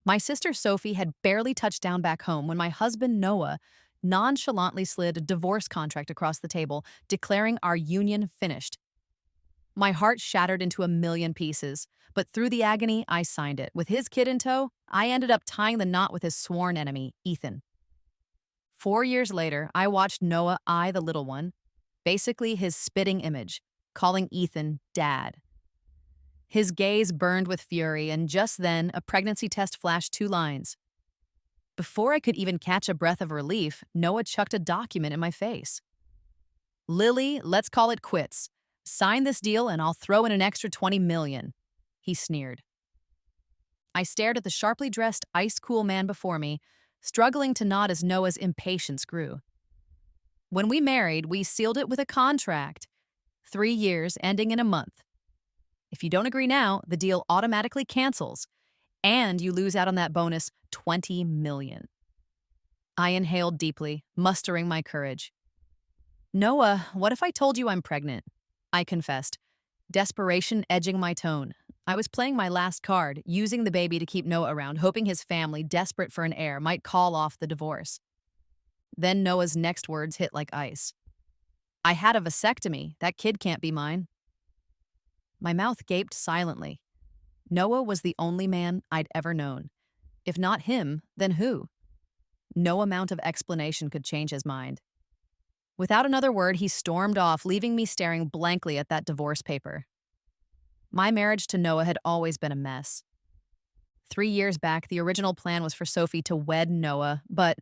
My sister Sophie had barely touched down back home when my husband Noah nonchalantly slid a divorce contract across the table, declaring our union finished. My heart shattered into a million pieces, but through the agony, I signed it. With his kid in tow, I ended up tying the knot with his sworn enemy, Ethan. 4 years later, I watched Noah eye the little one, basically his spitting image, calling Ethan Dad. His gaze burned with fury, and just then, a pregnancy test flashed 2 lines. Before I could even catch a breath of relief, Noah chucked a document in my face. Lily, let's call it quits. Sign this deal and I'll throw in an extra 20 million, he sneered. I stared at the sharply dressed, ice-cool man before me, struggling to nod as Noah's impatience grew. When we married, we sealed it with a contract. 3 years, ending in a month. If you don't agree now, the deal automatically cancels, and you lose out on that bonus 20 million. I inhaled deeply, mustering my courage. Noah, what if I told you I'm pregnant? I confessed, desperation edging my tone. I was playing my last card, using the baby to keep Noah around, hoping his family, desperate for an heir, might call off the divorce. Then Noah's next words hit like ice. I had a vasectomy. That kid can't be mine. My mouth gaped silently. Noah was the only man I'd ever known. If not him, then who? No amount of explanation could change his mind. Without another word, he stormed off, leaving me staring blankly at that divorce paper. My marriage to Noah had always been a mess. 3 years back, the original plan was for Sophie to wed Noah, but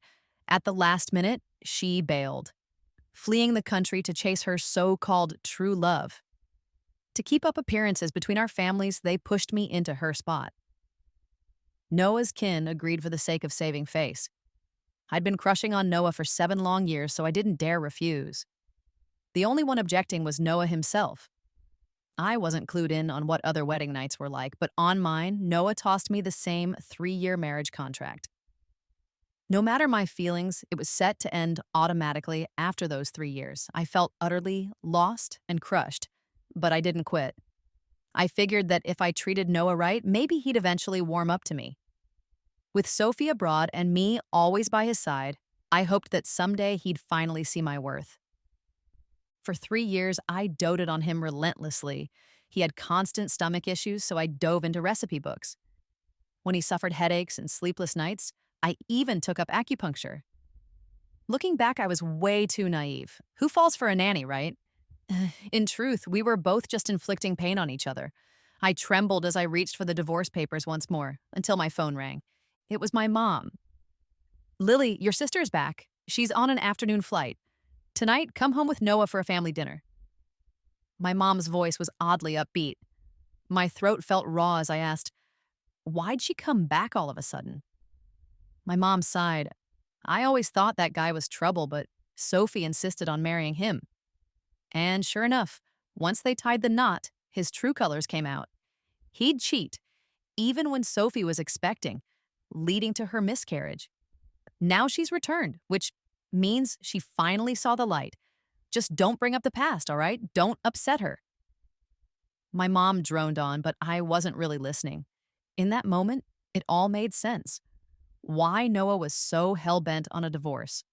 at the last minute, she bailed, fleeing the country to chase her so-called true love. To keep up appearances between our families, they pushed me into her spot. Noah's kin agreed for the sake of saving face. I'd been crushing on Noah for 7 long years, so I didn't dare refuse. The only one objecting was Noah himself. I wasn't clued in on what other wedding nights were like, but on mine, Noah tossed me the same 3-year marriage contract. No matter my feelings, it was set to end automatically after those 3 years. I felt utterly lost and crushed, but I didn't quit. I figured that if I treated Noah right, maybe he'd eventually warm up to me. With Sophie abroad and me always by his side, I hoped that someday he'd finally see my worth. For 3 years, I doted on him relentlessly. He had constant stomach issues, so I dove into recipe books. When he suffered headaches and sleepless nights, I even took up acupuncture. Looking back, I was way too naive. Who falls for a nanny, right? In truth, we were both just inflicting pain on each other. I trembled as I reached for the divorce papers once more, until my phone rang. It was my mom. Lily, your sister's back. She's on an afternoon flight. Tonight, come home with Noah for a family dinner. My mom's voice was oddly upbeat. My throat felt raw as I asked, why'd she come back all of a sudden? My mom sighed. I always thought that guy was trouble, but Sophie insisted on marrying him. And sure enough, once they tied the knot, his true colors came out. He'd cheat, even when Sophie was expecting, leading to her miscarriage. Now she's returned, which means she finally saw the light. Just don't bring up the past, all right? Don't upset her. My mom droned on, but I wasn't really listening. In that moment, it all made sense. Why Noah was so hell-bent on a divorce.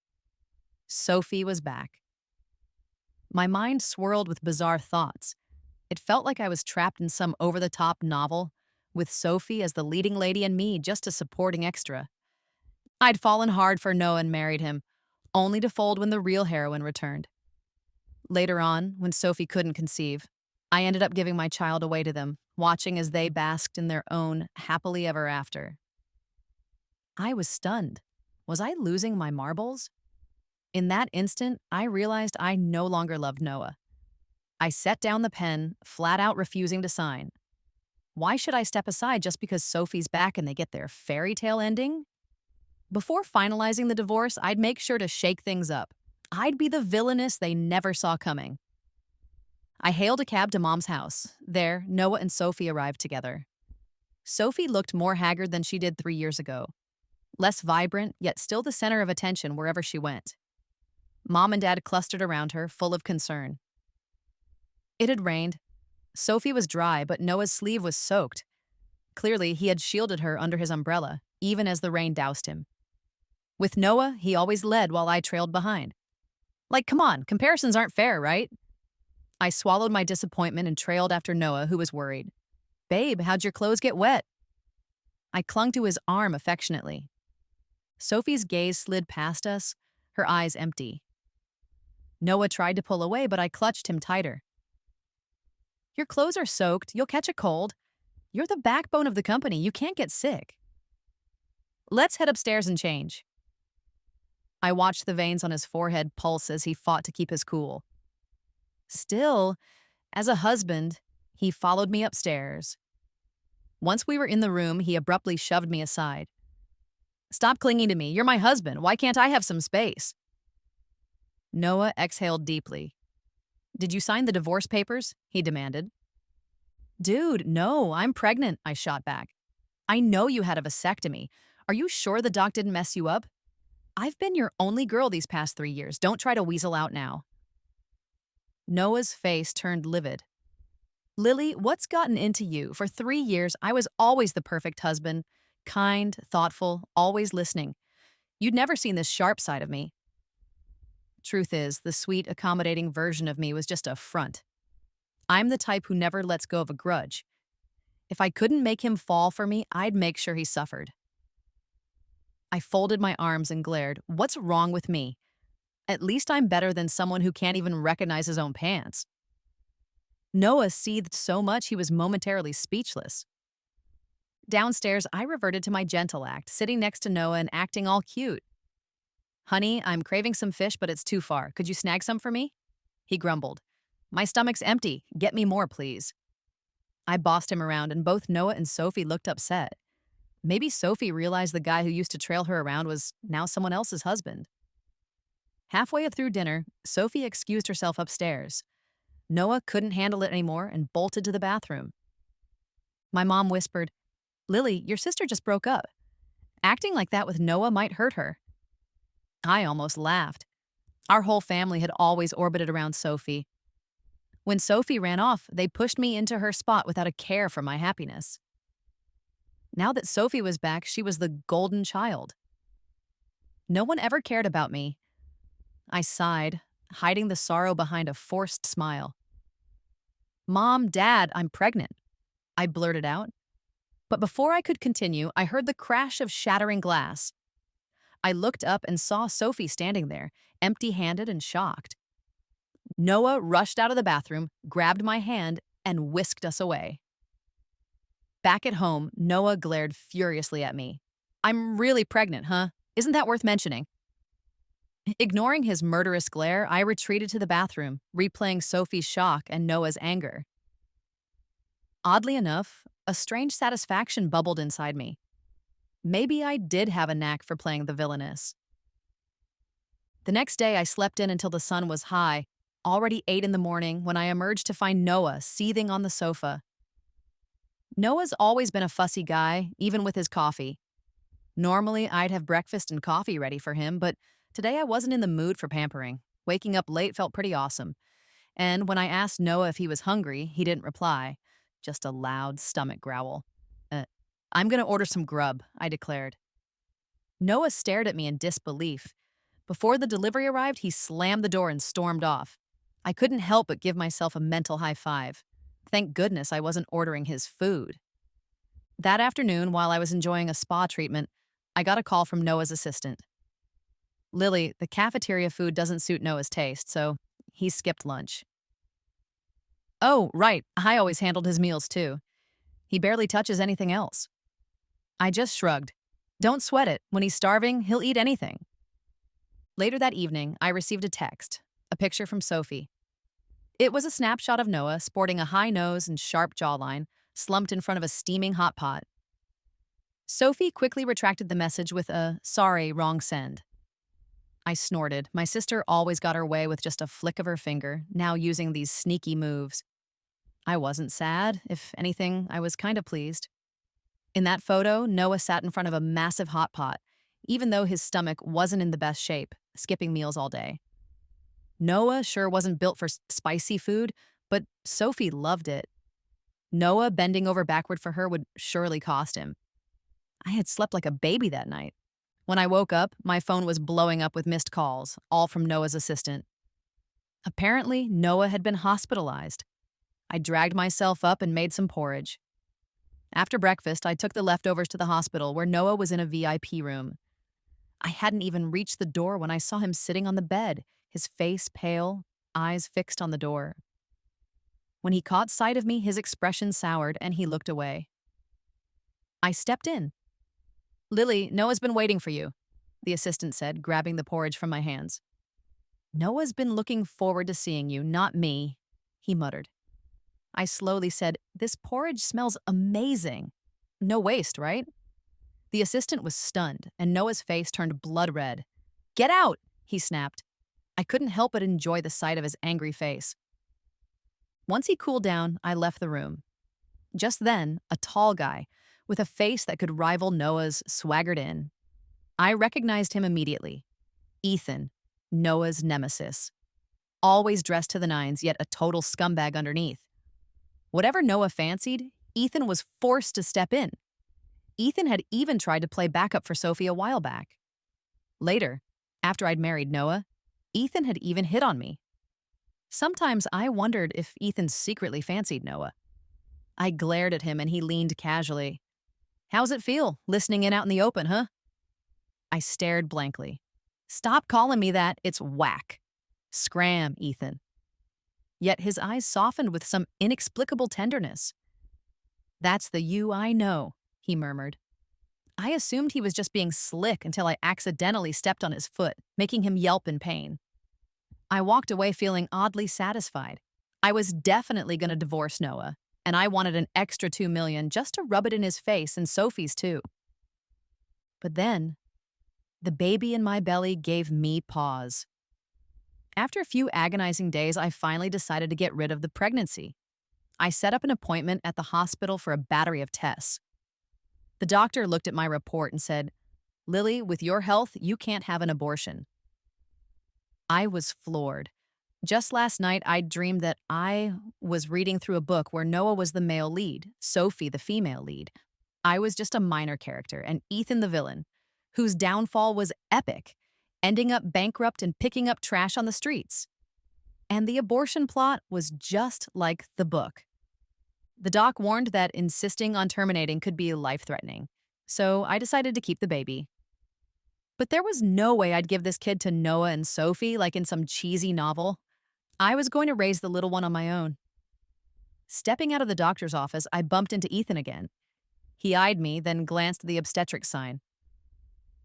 Sophie was back. My mind swirled with bizarre thoughts. It felt like I was trapped in some over-the-top novel, with Sophie as the leading lady and me just a supporting extra. I'd fallen hard for Noah and married him, only to fold when the real heroine returned. Later on, when Sophie couldn't conceive, I ended up giving my child away to them, watching as they basked in their own happily ever after. I was stunned. Was I losing my marbles? In that instant, I realized I no longer loved Noah. I set down the pen, flat out refusing to sign. Why should I step aside just because Sophie's back and they get their fairy tale ending? Before finalizing the divorce, I'd make sure to shake things up. I'd be the villainess they never saw coming. I hailed a cab to Mom's house. There, Noah and Sophie arrived together. Sophie looked more haggard than she did 3 years ago. Less vibrant, yet still the center of attention wherever she went. Mom and Dad clustered around her, full of concern. It had rained. Sophie was dry, but Noah's sleeve was soaked. Clearly, he had shielded her under his umbrella, even as the rain doused him. With Noah, he always led while I trailed behind. Like, come on, comparisons aren't fair, right? I swallowed my disappointment and trailed after Noah, who was worried. Babe, how'd your clothes get wet? I clung to his arm affectionately. Sophie's gaze slid past us, her eyes empty. Noah tried to pull away, but I clutched him tighter. Your clothes are soaked. You'll catch a cold. You're the backbone of the company. You can't get sick. Let's head upstairs and change. I watched the veins on his forehead pulse as he fought to keep his cool. Still, as a husband, he followed me upstairs. Once we were in the room, he abruptly shoved me aside. Stop clinging to me. You're my husband. Why can't I have some space? Noah exhaled deeply. Did you sign the divorce papers? He demanded. Dude, no, I'm pregnant, I shot back. I know you had a vasectomy. Are you sure the doc didn't mess you up? I've been your only girl these past 3 years. Don't try to weasel out now. Noah's face turned livid. Lily, what's gotten into you? For 3 years, I was always the perfect husband. Kind, thoughtful, always listening. You'd never seen this sharp side of me. Truth is, the sweet, accommodating version of me was just a front. I'm the type who never lets go of a grudge. If I couldn't make him fall for me, I'd make sure he suffered. I folded my arms and glared. What's wrong with me? At least I'm better than someone who can't even recognize his own pants. Noah seethed so much he was momentarily speechless. Downstairs, I reverted to my gentle act, sitting next to Noah and acting all cute. Honey, I'm craving some fish, but it's too far. Could you snag some for me? He grumbled. My stomach's empty. Get me more, please. I bossed him around, and both Noah and Sophie looked upset. Maybe Sophie realized the guy who used to trail her around was now someone else's husband. Halfway through dinner, Sophie excused herself upstairs. Noah couldn't handle it anymore and bolted to the bathroom. My mom whispered, Lily, your sister just broke up. Acting like that with Noah might hurt her. I almost laughed. Our whole family had always orbited around Sophie. When Sophie ran off, they pushed me into her spot without a care for my happiness. Now that Sophie was back, she was the golden child. No one ever cared about me. I sighed, hiding the sorrow behind a forced smile. Mom, Dad, I'm pregnant, I blurted out. But before I could continue, I heard the crash of shattering glass. I looked up and saw Sophie standing there, empty-handed and shocked. Noah rushed out of the bathroom, grabbed my hand, and whisked us away. Back at home, Noah glared furiously at me. I'm really pregnant, huh? Isn't that worth mentioning? Ignoring his murderous glare, I retreated to the bathroom, replaying Sophie's shock and Noah's anger. Oddly enough, a strange satisfaction bubbled inside me. Maybe I did have a knack for playing the villainess. The next day, I slept in until the sun was high, already 8 in the morning, when I emerged to find Noah seething on the sofa. Noah's always been a fussy guy, even with his coffee. Normally, I'd have breakfast and coffee ready for him, but today I wasn't in the mood for pampering. Waking up late felt pretty awesome. And when I asked Noah if he was hungry, he didn't reply, just a loud stomach growl. I'm gonna order some grub, I declared. Noah stared at me in disbelief. Before the delivery arrived, he slammed the door and stormed off. I couldn't help but give myself a mental high five. Thank goodness I wasn't ordering his food. That afternoon, while I was enjoying a spa treatment, I got a call from Noah's assistant. Lily, the cafeteria food doesn't suit Noah's taste, so he skipped lunch. Oh, right, I always handled his meals too. He barely touches anything else. I just shrugged. Don't sweat it. When he's starving, he'll eat anything. Later that evening, I received a text, a picture from Sophie. It was a snapshot of Noah sporting a high nose and sharp jawline, slumped in front of a steaming hot pot. Sophie quickly retracted the message with a, sorry, wrong send. I snorted. My sister always got her way with just a flick of her finger, now using these sneaky moves. I wasn't sad. If anything, I was kind of pleased. In that photo, Noah sat in front of a massive hot pot, even though his stomach wasn't in the best shape, skipping meals all day. Noah sure wasn't built for spicy food, but Sophie loved it. Noah bending over backward for her would surely cost him. I had slept like a baby that night. When I woke up, my phone was blowing up with missed calls, all from Noah's assistant. Apparently, Noah had been hospitalized. I dragged myself up and made some porridge. After breakfast, I took the leftovers to the hospital where Noah was in a VIP room. I hadn't even reached the door when I saw him sitting on the bed, his face pale, eyes fixed on the door. When he caught sight of me, his expression soured and he looked away. I stepped in. "Lily, Noah's been waiting for you," the assistant said, grabbing the porridge from my hands. "Noah's been looking forward to seeing you, not me," he muttered. I slowly said, "This porridge smells amazing. No waste, right?" The assistant was stunned, and Noah's face turned blood red. "Get out!" he snapped. I couldn't help but enjoy the sight of his angry face. Once he cooled down, I left the room. Just then, a tall guy, with a face that could rival Noah's, swaggered in. I recognized him immediately. Ethan, Noah's nemesis. Always dressed to the nines, yet a total scumbag underneath. Whatever Noah fancied, Ethan was forced to step in. Ethan had even tried to play backup for Sophie a while back. Later, after I'd married Noah, Ethan had even hit on me. Sometimes I wondered if Ethan secretly fancied Noah. I glared at him and he leaned casually. "How's it feel, listening in out in the open, huh?" I stared blankly. "Stop calling me that, it's whack." "Scram, Ethan." Yet his eyes softened with some inexplicable tenderness. "That's the you I know," he murmured. I assumed he was just being slick until I accidentally stepped on his foot, making him yelp in pain. I walked away feeling oddly satisfied. I was definitely going to divorce Noah, and I wanted an extra $2 million just to rub it in his face and Sophie's too. But then, the baby in my belly gave me pause. After a few agonizing days, I finally decided to get rid of the pregnancy. I set up an appointment at the hospital for a battery of tests. The doctor looked at my report and said, "Lily, with your health, you can't have an abortion." I was floored. Just last night, I dreamed that I was reading through a book where Noah was the male lead, Sophie the female lead. I was just a minor character, and Ethan the villain, whose downfall was epic, ending up bankrupt and picking up trash on the streets. And the abortion plot was just like the book. The doc warned that insisting on terminating could be life-threatening, so I decided to keep the baby. But there was no way I'd give this kid to Noah and Sophie like in some cheesy novel. I was going to raise the little one on my own. Stepping out of the doctor's office, I bumped into Ethan again. He eyed me, then glanced at the obstetric sign.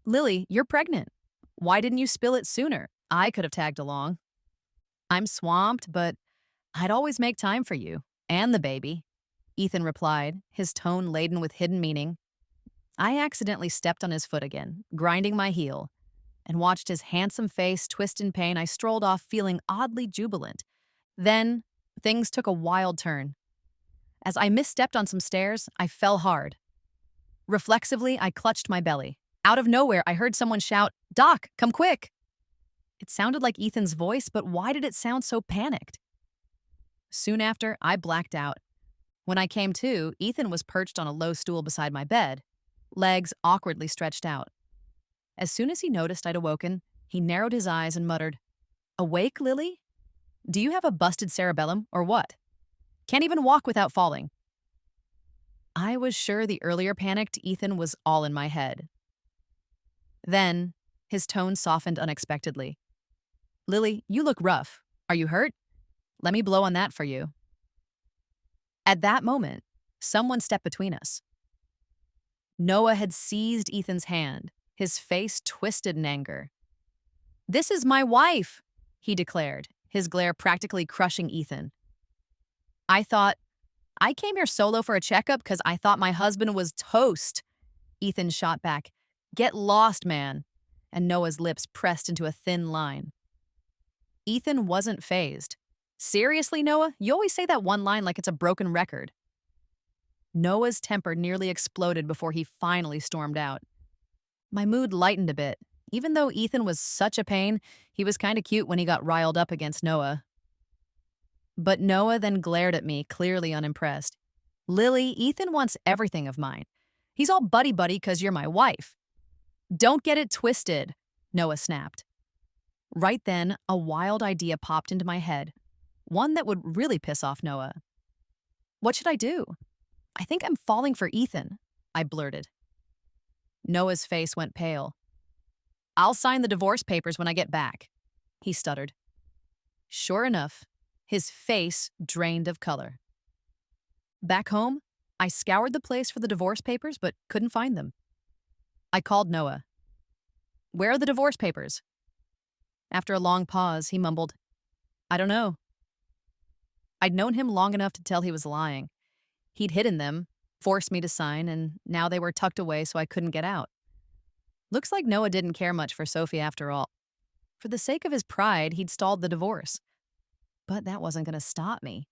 "Lily, you're pregnant. Why didn't you spill it sooner? I could have tagged along." "I'm swamped, but I'd always make time for you. And the baby," Ethan replied, his tone laden with hidden meaning. I accidentally stepped on his foot again, grinding my heel, and watched his handsome face twist in pain. I strolled off feeling oddly jubilant. Then, things took a wild turn. As I misstepped on some stairs, I fell hard. Reflexively, I clutched my belly. Out of nowhere, I heard someone shout, "Doc, come quick!" It sounded like Ethan's voice, but why did it sound so panicked? Soon after, I blacked out. When I came to, Ethan was perched on a low stool beside my bed, legs awkwardly stretched out. As soon as he noticed I'd awoken, he narrowed his eyes and muttered, "Awake, Lily? Do you have a busted cerebellum, or what? Can't even walk without falling." I was sure the earlier panicked Ethan was all in my head. Then, his tone softened unexpectedly. "Lily, you look rough. Are you hurt? Let me blow on that for you." At that moment, someone stepped between us. Noah had seized Ethan's hand, his face twisted in anger. "This is my wife," he declared, his glare practically crushing Ethan. I thought, "I came here solo for a checkup because I thought my husband was toast." Ethan shot back, "Get lost, man," and Noah's lips pressed into a thin line. Ethan wasn't fazed. "Seriously, Noah? You always say that one line like it's a broken record." Noah's temper nearly exploded before he finally stormed out. My mood lightened a bit. Even though Ethan was such a pain, he was kind of cute when he got riled up against Noah. But Noah then glared at me, clearly unimpressed. "Lily, Ethan wants everything of mine. He's all buddy-buddy because you're my wife. Don't get it twisted, Noah snapped. Right then, a wild idea popped into my head, one that would really piss off Noah. What should I do? I think I'm falling for Ethan, I blurted. Noah's face went pale. I'll sign the divorce papers when I get back, he stuttered. Sure enough, his face drained of color. Back home, I scoured the place for the divorce papers but couldn't find them. I called Noah. Where are the divorce papers? After a long pause, he mumbled, I don't know. I'd known him long enough to tell he was lying. He'd hidden them, forced me to sign, and now they were tucked away so I couldn't get out. Looks like Noah didn't care much for Sophie after all. For the sake of his pride, he'd stalled the divorce. But that wasn't going to stop me.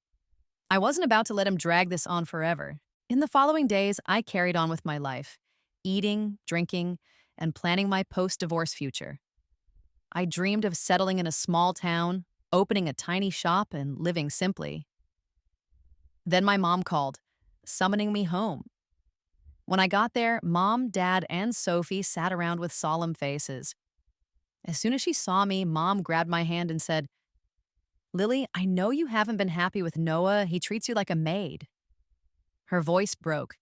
I wasn't about to let him drag this on forever. In the following days, I carried on with my life, eating, drinking, and planning my post-divorce future. I dreamed of settling in a small town, opening a tiny shop, and living simply. Then my mom called, summoning me home. When I got there, Mom, Dad, and Sophie sat around with solemn faces. As soon as she saw me, Mom grabbed my hand and said, Lily, I know you haven't been happy with Noah. He treats you like a maid. Her voice broke,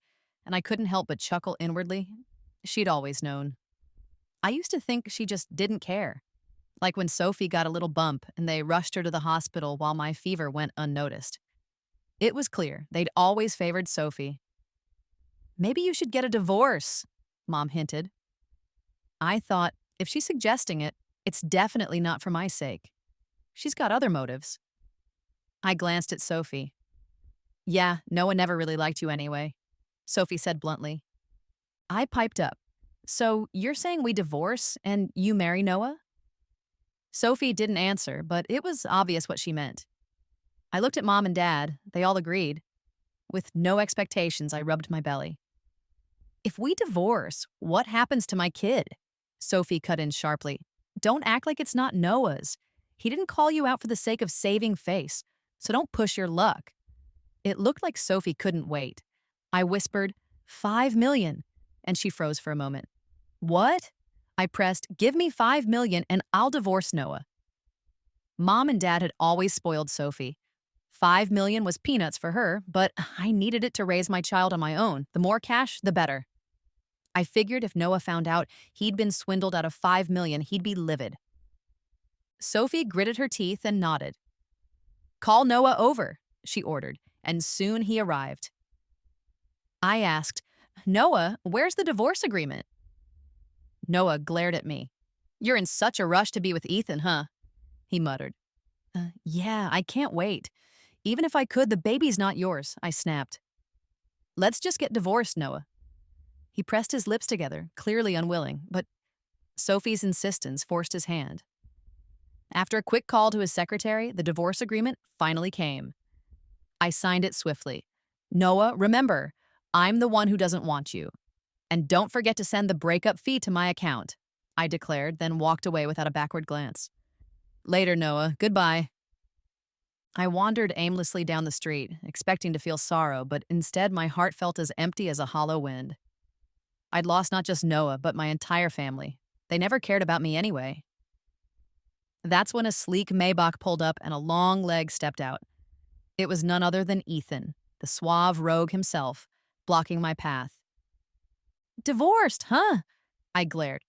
and I couldn't help but chuckle inwardly. She'd always known. I used to think she just didn't care. Like when Sophie got a little bump and they rushed her to the hospital while my fever went unnoticed. It was clear they'd always favored Sophie. Maybe you should get a divorce, Mom hinted. I thought, if she's suggesting it, it's definitely not for my sake. She's got other motives. I glanced at Sophie. Yeah, Noah never really liked you anyway, Sophie said bluntly. I piped up. So you're saying we divorce and you marry Noah? Sophie didn't answer, but it was obvious what she meant. I looked at Mom and Dad. They all agreed. With no expectations, I rubbed my belly. If we divorce, what happens to my kid? Sophie cut in sharply. Don't act like it's not Noah's. He didn't call you out for the sake of saving face, so don't push your luck. It looked like Sophie couldn't wait. I whispered, 5 million, and she froze for a moment. What? I pressed, give me 5 million and I'll divorce Noah. Mom and Dad had always spoiled Sophie. 5 million was peanuts for her, but I needed it to raise my child on my own. The more cash, the better. I figured if Noah found out he'd been swindled out of 5 million, he'd be livid. Sophie gritted her teeth and nodded. Call Noah over, she ordered, and soon he arrived. I asked, Noah, where's the divorce agreement? Noah glared at me. You're in such a rush to be with Ethan, huh? He muttered. Yeah, I can't wait. Even if I could, the baby's not yours, I snapped. Let's just get divorced, Noah. He pressed his lips together, clearly unwilling, but Sophie's insistence forced his hand. After a quick call to his secretary, the divorce agreement finally came. I signed it swiftly. Noah, remember, I'm the one who doesn't want you. And don't forget to send the breakup fee to my account, I declared, then walked away without a backward glance. Later, Noah. Goodbye. I wandered aimlessly down the street, expecting to feel sorrow, but instead my heart felt as empty as a hollow wind. I'd lost not just Noah, but my entire family. They never cared about me anyway. That's when a sleek Maybach pulled up and a long leg stepped out. It was none other than Ethan, the suave rogue himself, blocking my path. Divorced, huh? I glared.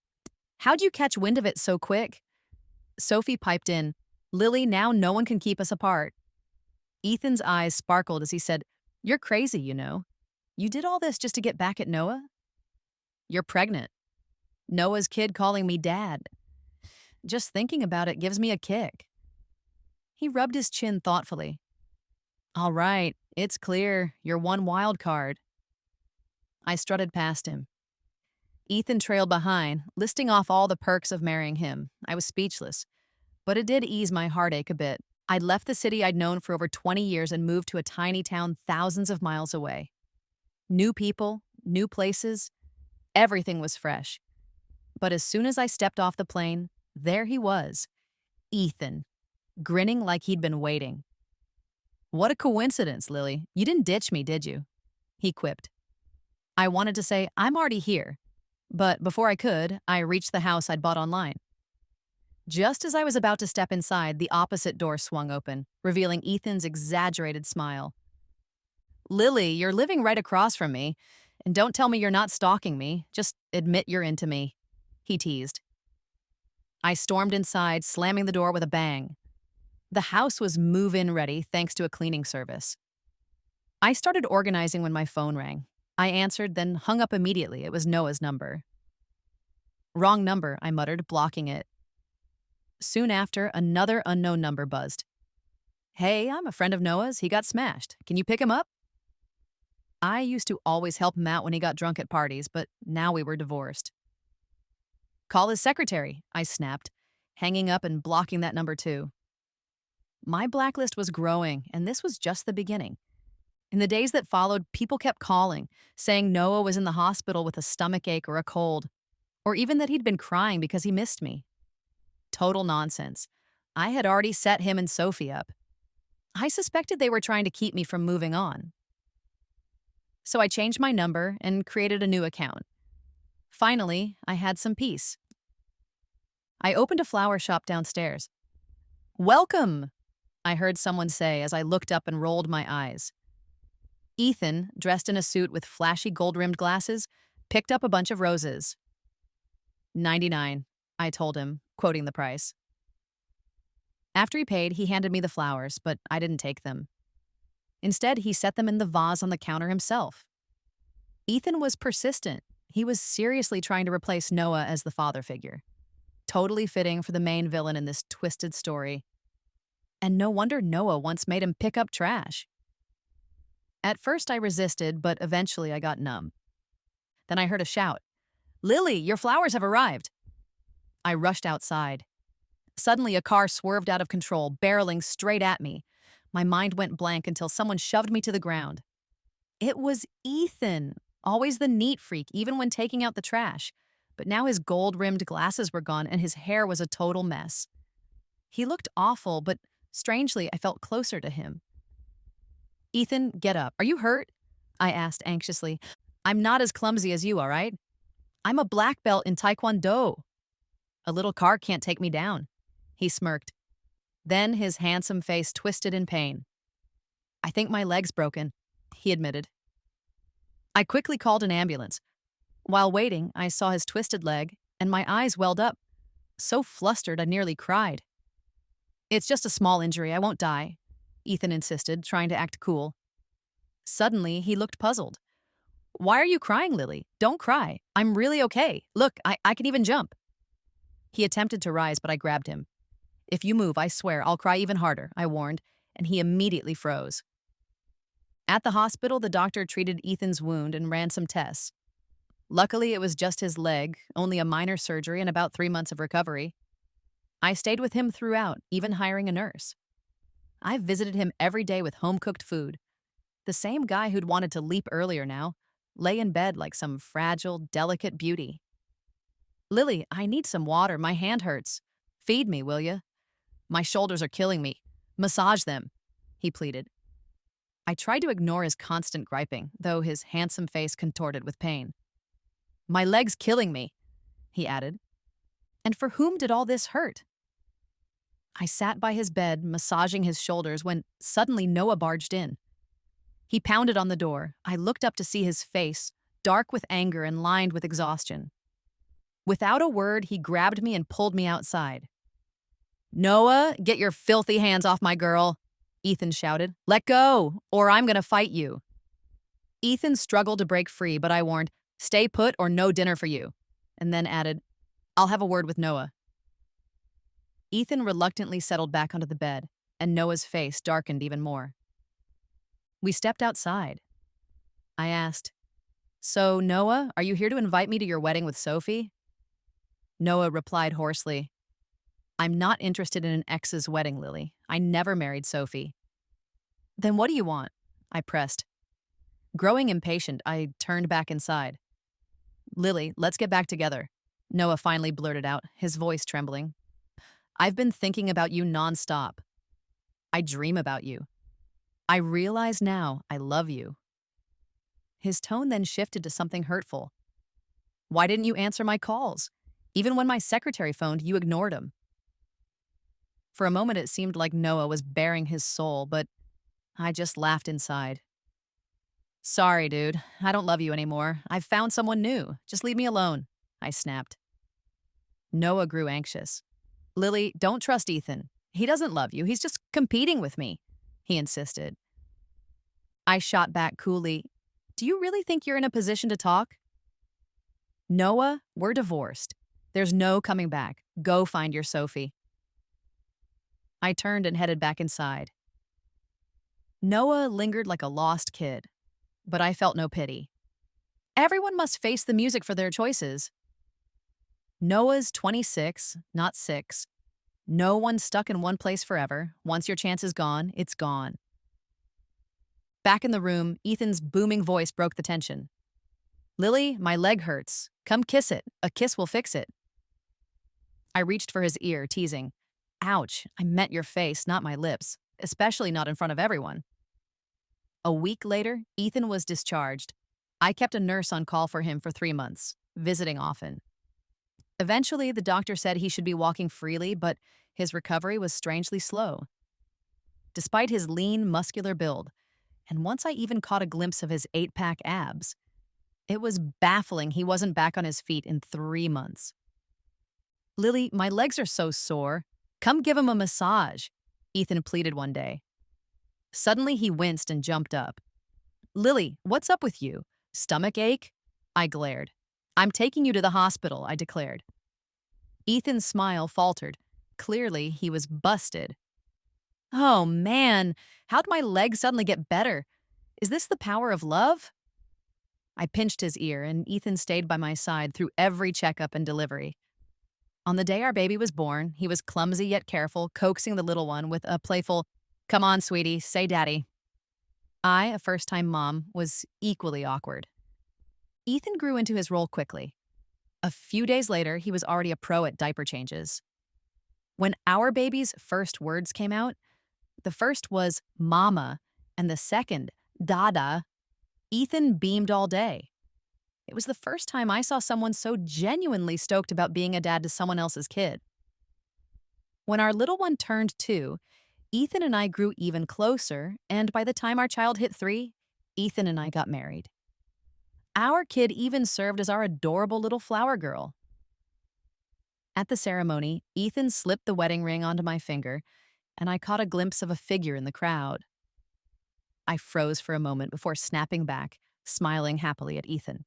How'd you catch wind of it so quick? Sophie piped in, Lily, now no one can keep us apart. Ethan's eyes sparkled as he said, You're crazy, you know. You did all this just to get back at Noah? You're pregnant. Noah's kid calling me dad. Just thinking about it gives me a kick. He rubbed his chin thoughtfully. All right, it's clear. You're one wild card. I strutted past him. Ethan trailed behind, listing off all the perks of marrying him. I was speechless. But it did ease my heartache a bit. I'd left the city I'd known for over 20 years and moved to a tiny town thousands of miles away. New people, new places, everything was fresh. But as soon as I stepped off the plane, there he was, Ethan, grinning like he'd been waiting. What a coincidence, Lily. You didn't ditch me, did you? He quipped. I wanted to say, I'm already here. But before I could, I reached the house I'd bought online. Just as I was about to step inside, the opposite door swung open, revealing Ethan's exaggerated smile. Lily, you're living right across from me. And don't tell me you're not stalking me. Just admit you're into me, he teased. I stormed inside, slamming the door with a bang. The house was move-in ready thanks to a cleaning service. I started organizing when my phone rang. I answered, then hung up immediately. It was Noah's number. Wrong number, I muttered, blocking it. Soon after, another unknown number buzzed. Hey, I'm a friend of Noah's. He got smashed. Can you pick him up? I used to always help him out when he got drunk at parties, but now we were divorced. Call his secretary, I snapped, hanging up and blocking that number too. My blacklist was growing, and this was just the beginning. In the days that followed, people kept calling, saying Noah was in the hospital with a stomachache or a cold, or even that he'd been crying because he missed me. Total nonsense. I had already set him and Sophie up. I suspected they were trying to keep me from moving on. So I changed my number and created a new account. Finally, I had some peace. I opened a flower shop downstairs. Welcome, I heard someone say as I looked up and rolled my eyes. Ethan, dressed in a suit with flashy gold-rimmed glasses, picked up a bunch of roses. 99, I told him, quoting the price. After he paid, he handed me the flowers, but I didn't take them. Instead, he set them in the vase on the counter himself. Ethan was persistent. He was seriously trying to replace Noah as the father figure. Totally fitting for the main villain in this twisted story. And no wonder Noah once made him pick up trash. At first I resisted, but eventually I got numb. Then I heard a shout. Lily, your flowers have arrived. I rushed outside. Suddenly a car swerved out of control, barreling straight at me. My mind went blank until someone shoved me to the ground. It was Ethan, always the neat freak, even when taking out the trash. But now his gold-rimmed glasses were gone and his hair was a total mess. He looked awful, but strangely, I felt closer to him. Ethan, get up. Are you hurt? I asked anxiously. I'm not as clumsy as you, all right? I'm a black belt in Taekwondo. A little car can't take me down. He smirked. Then his handsome face twisted in pain. I think my leg's broken, he admitted. I quickly called an ambulance. While waiting, I saw his twisted leg, and my eyes welled up. So flustered, I nearly cried. It's just a small injury, I won't die, Ethan insisted, trying to act cool. Suddenly, he looked puzzled. Why are you crying, Lily? Don't cry. I'm really okay. Look, I can even jump. He attempted to rise, but I grabbed him. If you move, I swear, I'll cry even harder, I warned, and he immediately froze. At the hospital, the doctor treated Ethan's wound and ran some tests. Luckily, it was just his leg, only a minor surgery and about 3 months of recovery. I stayed with him throughout, even hiring a nurse. I visited him every day with home-cooked food. The same guy who'd wanted to leap earlier now, lay in bed like some fragile, delicate beauty. Lily, I need some water. My hand hurts. Feed me, will you? My shoulders are killing me. Massage them, he pleaded. I tried to ignore his constant griping, though his handsome face contorted with pain. My leg's killing me, he added. And for whom did all this hurt? I sat by his bed, massaging his shoulders, when suddenly Noah barged in. He pounded on the door. I looked up to see his face, dark with anger and lined with exhaustion. Without a word, he grabbed me and pulled me outside. Noah, get your filthy hands off my girl, Ethan shouted. Let go, or I'm going to fight you. Ethan struggled to break free, but I warned, stay put or no dinner for you, and then added, I'll have a word with Noah. Ethan reluctantly settled back onto the bed, and Noah's face darkened even more. We stepped outside. I asked, So, Noah, are you here to invite me to your wedding with Sophie? Noah replied hoarsely, I'm not interested in an ex's wedding, Lily. I never married Sophie. Then what do you want? I pressed. Growing impatient, I turned back inside. Lily, let's get back together, Noah finally blurted out, his voice trembling. I've been thinking about you nonstop. I dream about you. I realize now I love you. His tone then shifted to something hurtful. Why didn't you answer my calls? Even when my secretary phoned, you ignored him. For a moment, it seemed like Noah was baring his soul, but I just laughed inside. Sorry, dude. I don't love you anymore. I've found someone new. Just leave me alone, I snapped. Noah grew anxious. Lily, don't trust Ethan. He doesn't love you. He's just competing with me, he insisted. I shot back coolly. Do you really think you're in a position to talk? Noah, we're divorced. There's no coming back. Go find your Sophie. I turned and headed back inside. Noah lingered like a lost kid, but I felt no pity. Everyone must face the music for their choices. Noah's 26, not 6. No one's stuck in one place forever. Once your chance is gone, it's gone. Back in the room, Ethan's booming voice broke the tension. Lily, my leg hurts. Come kiss it. A kiss will fix it. I reached for his ear, teasing. Ouch, I meant your face, not my lips, especially not in front of everyone. A week later, Ethan was discharged. I kept a nurse on call for him for 3 months, visiting often. Eventually, the doctor said he should be walking freely, but his recovery was strangely slow. Despite his lean, muscular build, and once I even caught a glimpse of his 8-pack abs, it was baffling he wasn't back on his feet in 3 months. Lily, my legs are so sore. Come give him a massage, Ethan pleaded one day. Suddenly, he winced and jumped up. Lily, what's up with you? Stomach ache? I glared. I'm taking you to the hospital, I declared. Ethan's smile faltered. Clearly, he was busted. Oh, man, how'd my legs suddenly get better? Is this the power of love? I pinched his ear, and Ethan stayed by my side through every checkup and delivery. On the day our baby was born, he was clumsy yet careful, coaxing the little one with a playful, "Come on, sweetie, say daddy." I, a first-time mom, was equally awkward. Ethan grew into his role quickly. A few days later, he was already a pro at diaper changes. When our baby's first words came out, the first was mama, and the second, dada, Ethan beamed all day. It was the first time I saw someone so genuinely stoked about being a dad to someone else's kid. When our little one turned 2, Ethan and I grew even closer, and by the time our child hit 3, Ethan and I got married. Our kid even served as our adorable little flower girl. At the ceremony, Ethan slipped the wedding ring onto my finger, and I caught a glimpse of a figure in the crowd. I froze for a moment before snapping back, smiling happily at Ethan.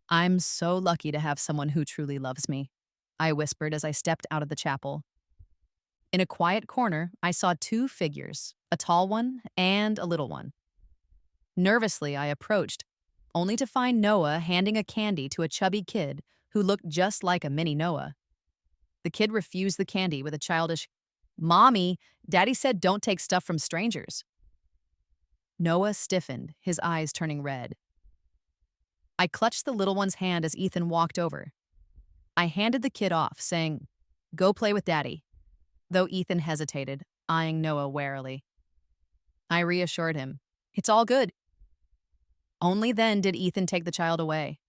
I'm so lucky to have someone who truly loves me, I whispered as I stepped out of the chapel. In a quiet corner, I saw 2 figures, a tall one and a little one. Nervously, I approached, only to find Noah handing a candy to a chubby kid who looked just like a mini Noah. The kid refused the candy with a childish, "Mommy, Daddy said don't take stuff from strangers." Noah stiffened, his eyes turning red. I clutched the little one's hand as Ethan walked over. I handed the kid off, saying, "Go play with Daddy," though Ethan hesitated, eyeing Noah warily. I reassured him, "It's all good." Only then did Ethan take the child away.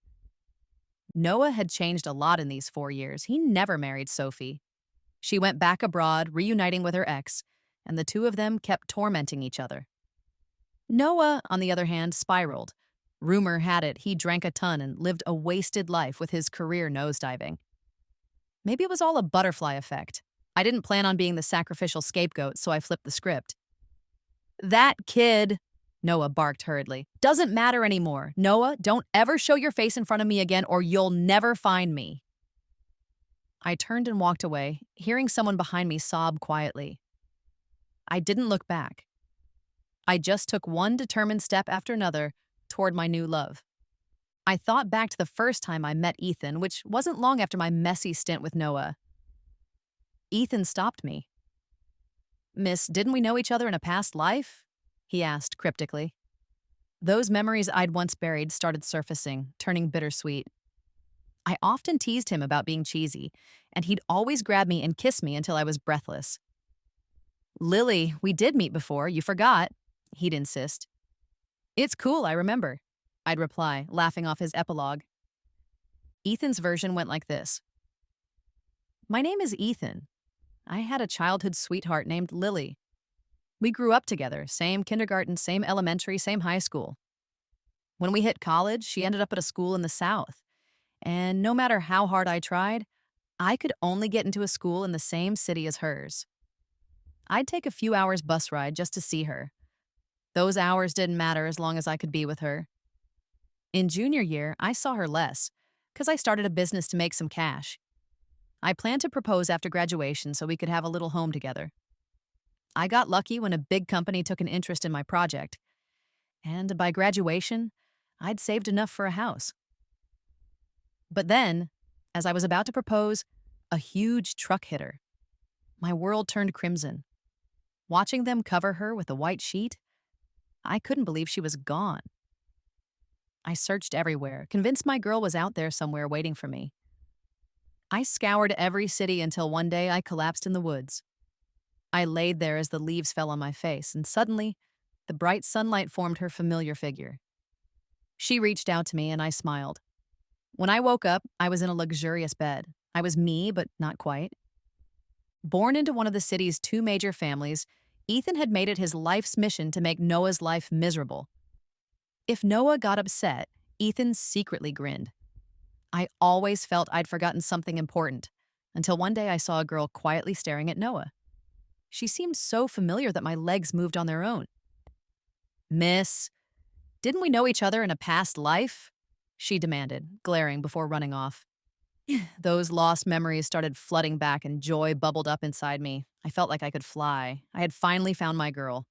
Noah had changed a lot in these 4 years. He never married Sophie. She went back abroad, reuniting with her ex, and the 2 of them kept tormenting each other. Noah, on the other hand, spiraled. Rumor had it he drank a ton and lived a wasted life with his career nosediving. Maybe it was all a butterfly effect. I didn't plan on being the sacrificial scapegoat, so I flipped the script. That kid, Noah barked hurriedly, doesn't matter anymore. Noah, don't ever show your face in front of me again or you'll never find me. I turned and walked away, hearing someone behind me sob quietly. I didn't look back. I just took one determined step after another toward my new love. I thought back to the first time I met Ethan, which wasn't long after my messy stint with Noah. Ethan stopped me. "Miss, didn't we know each other in a past life?" he asked cryptically. Those memories I'd once buried started surfacing, turning bittersweet. I often teased him about being cheesy, and he'd always grab me and kiss me until I was breathless. "Lily, we did meet before, you forgot," he'd insist. "It's cool, I remember." I'd reply, laughing off his epilogue. Ethan's version went like this. My name is Ethan. I had a childhood sweetheart named Lily. We grew up together, same kindergarten, same elementary, same high school. When we hit college, she ended up at a school in the South. And no matter how hard I tried, I could only get into a school in the same city as hers. I'd take a few hours bus ride just to see her. Those hours didn't matter as long as I could be with her. In junior year, I saw her less, because I started a business to make some cash. I planned to propose after graduation so we could have a little home together. I got lucky when a big company took an interest in my project, and by graduation, I'd saved enough for a house. But then, as I was about to propose, a huge truck hit her. My world turned crimson. Watching them cover her with a white sheet, I couldn't believe she was gone. I searched everywhere, convinced my girl was out there somewhere waiting for me. I scoured every city until one day I collapsed in the woods. I laid there as the leaves fell on my face, and suddenly, the bright sunlight formed her familiar figure. She reached out to me, and I smiled. When I woke up, I was in a luxurious bed. I was me, but not quite. Born into one of the city's two major families, Ethan had made it his life's mission to make Noah's life miserable. If Noah got upset, Ethan secretly grinned. I always felt I'd forgotten something important, until one day I saw a girl quietly staring at Noah. She seemed so familiar that my legs moved on their own. Miss, didn't we know each other in a past life? She demanded, glaring before running off. Those lost memories started flooding back and joy bubbled up inside me. I felt like I could fly. I had finally found my girl.